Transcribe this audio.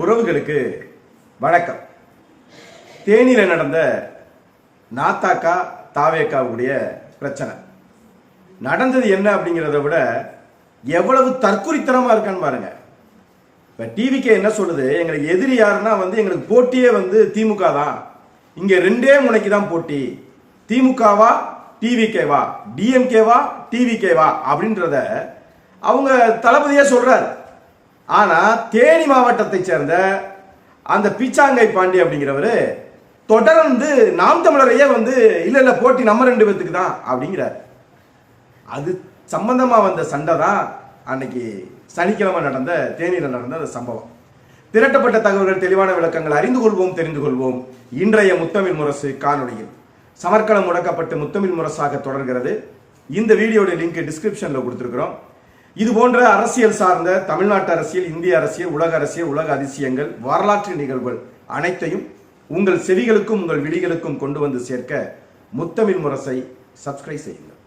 உறவுகளுக்கு வணக்கம். தேனியில் நடந்த நாத்தாக்கா தாவேக்காவுடைய பிரச்சனை நடந்தது என்ன அப்படிங்கிறத விட எவ்வளவு தற்குறித்தனமா இருக்கான்னு பாருங்க. இப்ப டிவிக்கே என்ன சொல்லுது, எங்களுக்கு எதிரி யாருன்னா எங்களுக்கு போட்டியே திமுக தான். இங்க ரெண்டே முனைக்கு தான் போட்டி, திமுகவா டிவிகேவா, டிஎம்கேவா டிவிகேவா அப்படின்றத அவங்க தளபதியே சொல்றாரு. ஆனா தேனி மாவட்டத்தை சேர்ந்த அந்த பிச்சாங்கை பாண்டி அப்படிங்கிறவரு தொடர்ந்து நாம் தமிழரையே இல்ல போட்டி நம்ம ரெண்டு பேத்துக்கு தான் அப்படிங்கிறார். அது சம்பந்தமா வந்த சண்டை தான் அன்னைக்கு சனிக்கிழமை நடந்த தேனியில் நடந்த அந்த சம்பவம். திரட்டப்பட்ட தகவல்கள், தெளிவான விளக்கங்கள் அறிந்து கொள்வோம், தெரிந்து கொள்வோம். இன்றைய முத்தமிழ் முரசு காணொலியில் சமர்க்களம் முடக்கப்பட்டு முத்தமிழ் முரசாக தொடர்கிறது. இந்த வீடியோட லிங்க் டிஸ்கிரிப்ஷன்ல கொடுத்திருக்கிறோம். இது போன்ற அரசியல் சார்ந்த தமிழ்நாட்டு அரசியல், இந்திய அரசியல், உலக அதிசயங்கள், வரலாற்று நிகழ்வுகள் அனைத்தையும் உங்கள் செவிகளுக்கும் உங்கள் விழிகளுக்கும் கொண்டு வந்து சேர்க்க முத்தமிழ் முரசை சப்ஸ்கிரைப் செய்யுங்கள்.